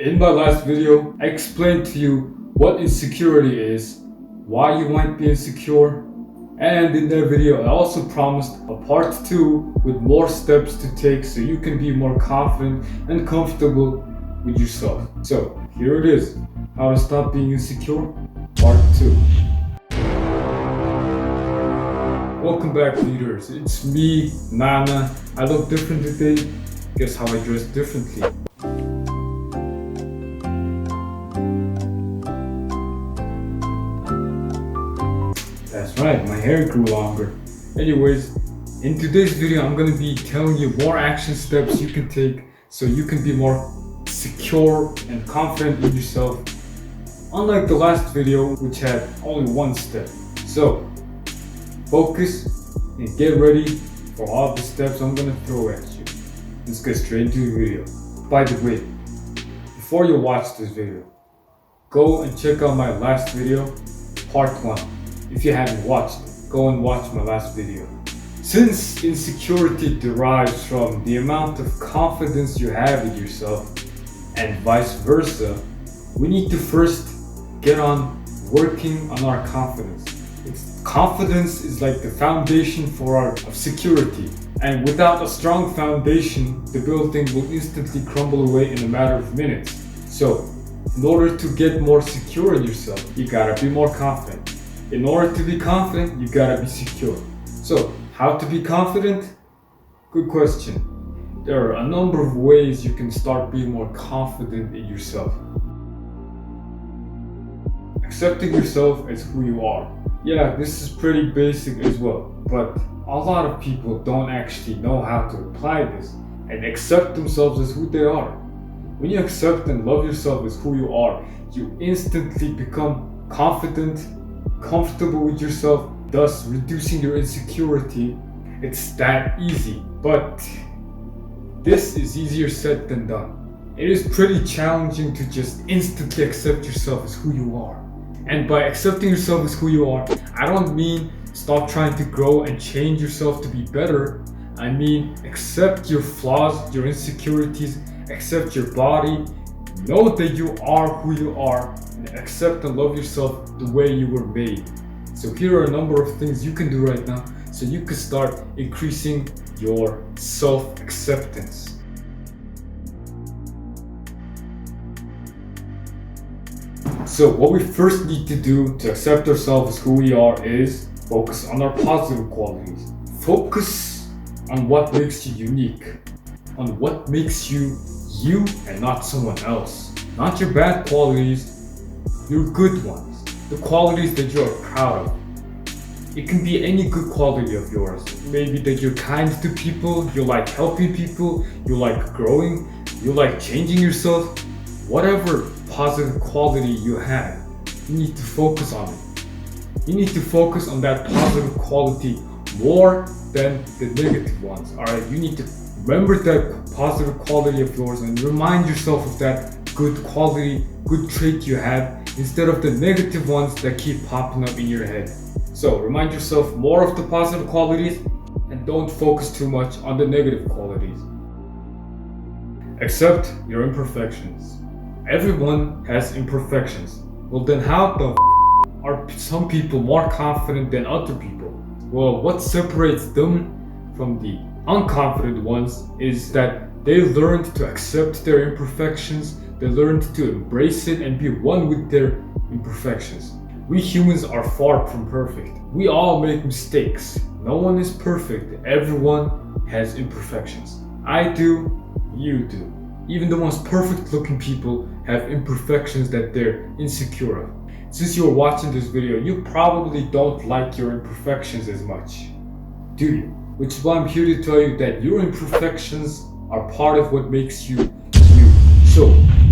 In my last video, I explained to you what insecurity is, why you might be insecure, and in that video I also promised a part 2 with more steps to take so you can be more confident and comfortable with yourself. So here it is, how to stop being insecure, part 2. Welcome back, leaders. It's me, Nana. I look different today. Guess how I dress differently. That's right, my hair grew longer. Anyways, in today's video I'm gonna be telling you more action steps you can take so you can be more secure and confident in yourself, unlike the last video which had only one step. So focus and get ready for all the steps I'm gonna throw at you. Let's get straight into the video. By the way, before you watch this video, go and check out my last video, part 1. If you haven't watched it, go and watch my last video. Since insecurity derives from the amount of confidence you have in yourself and vice versa, we need to first get on working on our confidence. Confidence is like the foundation for our security, and without a strong foundation, the building will instantly crumble away in a matter of minutes. So, in order to get more secure in yourself, you gotta be more confident. In order to be confident, you gotta be secure. So, how to be confident? Good question. There are a number of ways you can start being more confident in yourself. Accepting yourself as who you are. Yeah, this is pretty basic as well, but a lot of people don't actually know how to apply this and accept themselves as who they are. When you accept and love yourself as who you are, you instantly become confident, comfortable with yourself, thus reducing your insecurity. It's that easy, but this is easier said than done. It is pretty challenging to just instantly accept yourself as who you are. And by accepting yourself as who you are, I don't mean stop trying to grow and change yourself to be better. I mean accept your flaws, your insecurities, accept your body, know that you are who you are, and accept and love yourself the way you were made. So here are a number of things you can do right now so you can start increasing your self-acceptance. So what we first need to do to accept ourselves as who we are is focus on our positive qualities. Focus on what makes you unique, on what makes you you and not someone else. Not your bad qualities, your good ones, the qualities that you are proud of. It can be any good quality of yours. Maybe that you're kind to people, you like helping people, you like growing, you like changing yourself. Whatever positive quality you have, you need to focus on it. You need to focus on that positive quality more than the negative ones. Alright, you need to remember that positive quality of yours and remind yourself of that good quality, good trait you have, instead of the negative ones that keep popping up in your head. So remind yourself more of the positive qualities and don't focus too much on the negative qualities. Accept your imperfections. Everyone has imperfections. Well, then how the are some people more confident than other people? Well, what separates them from the unconfident ones is that they learned to accept their imperfections, they learned to embrace it and be one with their imperfections. We humans are far from perfect. We all make mistakes. No one is perfect. Everyone has imperfections. I do, you do. Even the most perfect looking people have imperfections that they're insecure of. Since you're watching this video, you probably don't like your imperfections as much, do you? Which is why I'm here to tell you that your imperfections are part of what makes you you. So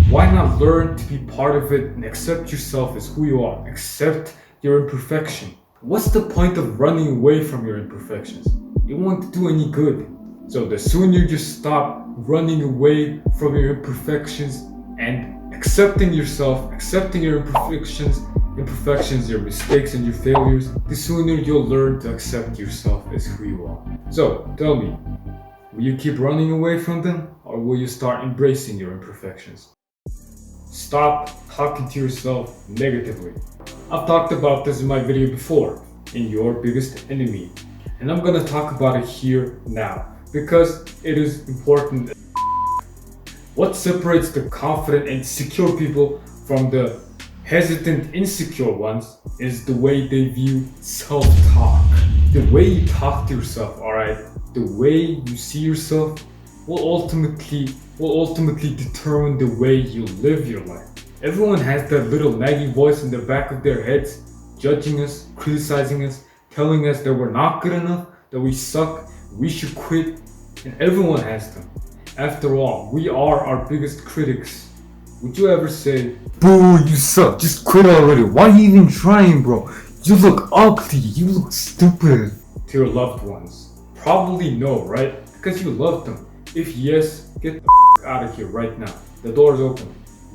why not learn to be part of it and accept yourself as who you are? Accept your imperfection. What's the point of running away from your imperfections? It won't do any good. So the sooner you stop running away from your imperfections and accepting yourself, accepting your imperfections, your mistakes and your failures, the sooner you'll learn to accept yourself as who you are. So tell me, will you keep running away from them, or will you start embracing your imperfections? Stop talking to yourself negatively. I've talked about this in my video before, in Your Biggest Enemy, and I'm gonna talk about it here now because it is important. What separates the confident and secure people from the hesitant, insecure ones is the way they view self-talk. The way you talk to yourself, alright? The way you see yourself will ultimately determine the way you live your life. Everyone has that little nagging voice in the back of their heads, judging us, criticizing us, telling us that we're not good enough, that we suck, we should quit, and everyone has them. After all, we are our biggest critics. Would you ever say, "Boo, you suck, just quit already, why are you even trying, bro? You look ugly, you look stupid," to your loved ones? Probably no, right? Because you love them. If yes, get the out of here right now. The door is open.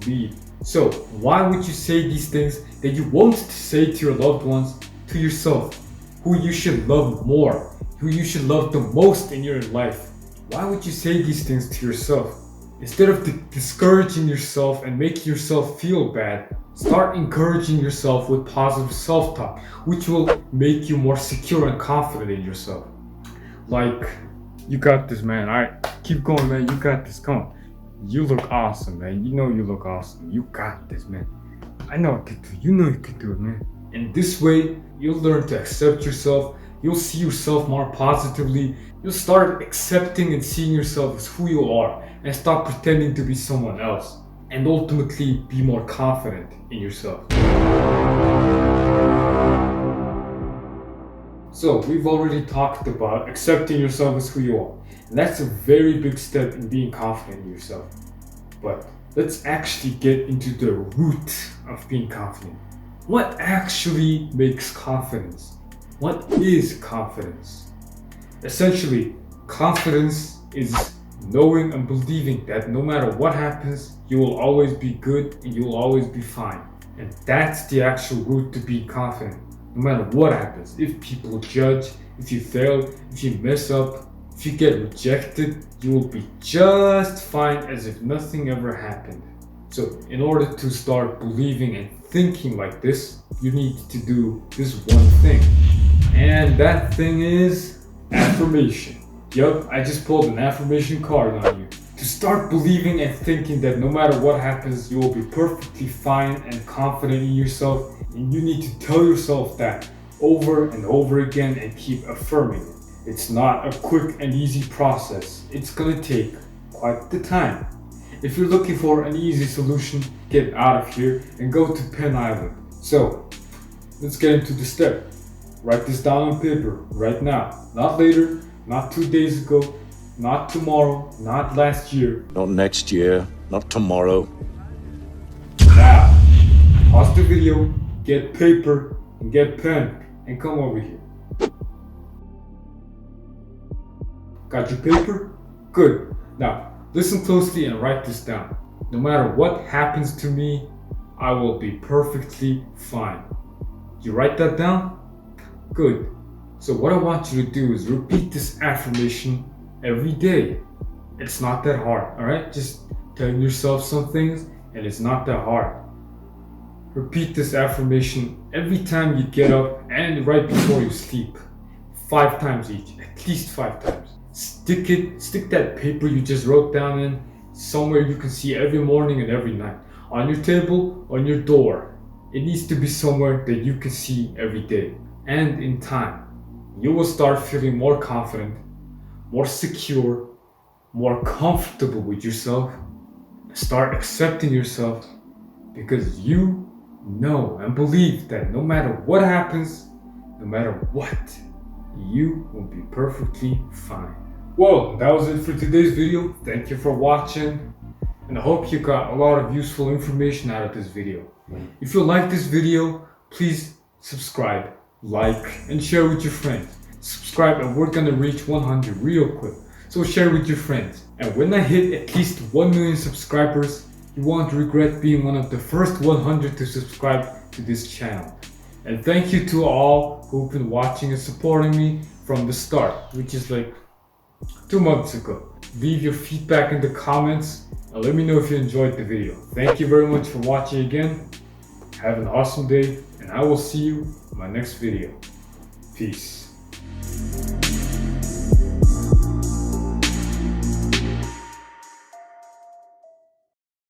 Leave. So, why would you say these things that you won't say to your loved ones, to yourself, who you should love more, who you should love the most in your life? Why would you say these things to yourself? Instead of discouraging yourself and making yourself feel bad, start encouraging yourself with positive self-talk, which will make you more secure and confident in yourself. Like, "You got this, man. Alright, keep going, man. You got this. Come on. You look awesome, man. You know you look awesome. You got this, man. I know I can do it. You know you can do it, man." In this way, you'll learn to accept yourself. You'll see yourself more positively. You'll start accepting and seeing yourself as who you are and stop pretending to be someone else. And ultimately be more confident in yourself. So, we've already talked about accepting yourself as who you are. And that's a very big step in being confident in yourself. But let's actually get into the root of being confident. What actually makes confidence? What is confidence? Essentially, confidence is knowing and believing that no matter what happens, you will always be good and you will always be fine. And that's the actual root to be confident. No matter what happens, if people judge, if you fail, if you mess up, if you get rejected, you will be just fine as if nothing ever happened. So, in order to start believing and thinking like this, you need to do this one thing. And that thing is affirmation. Yup, I just pulled an affirmation card on you. To start believing and thinking that no matter what happens, you will be perfectly fine and confident in yourself, and you need to tell yourself that over and over again and keep affirming it. It's not a quick and easy process. It's gonna take quite the time. If you're looking for an easy solution, get out of here and go to Penn Island. So, let's get into the step. Write this down on paper right now. Not later, not 2 days ago, not tomorrow, not last year. Not next year, not tomorrow. Now, pause the video, get paper, and get pen, and come over here. Got your paper? Good. Now, listen closely and write this down. No matter what happens to me, I will be perfectly fine. You write that down? Good. So what I want you to do is repeat this affirmation every day. It's not that hard, alright? Just telling yourself some things and it's not that hard. Repeat this affirmation every time you get up and right before you sleep. 5 times each, at least 5 times. Stick that paper you just wrote down in somewhere you can see every morning and every night. On your table, on your door. It needs to be somewhere that you can see every day. And in time, you will start feeling more confident, more secure, more comfortable with yourself. Start accepting yourself because you know and believe that no matter what happens, no matter what, you will be perfectly fine. Well, that was it for today's video. Thank you for watching, and I hope you got a lot of useful information out of this video. If you like this video, please subscribe, like, and share with your friends. Subscribe and we're gonna reach 100 real quick, so share with your friends. And when I hit at least 1 million subscribers, you won't regret being one of the first 100 to subscribe to this channel. And thank you to all who've been watching and supporting me from the start, which is like 2 months ago. Leave your feedback in the comments and let me know if you enjoyed the video. Thank you very much for watching again. Have an awesome day, and I will see you in my next video. Peace.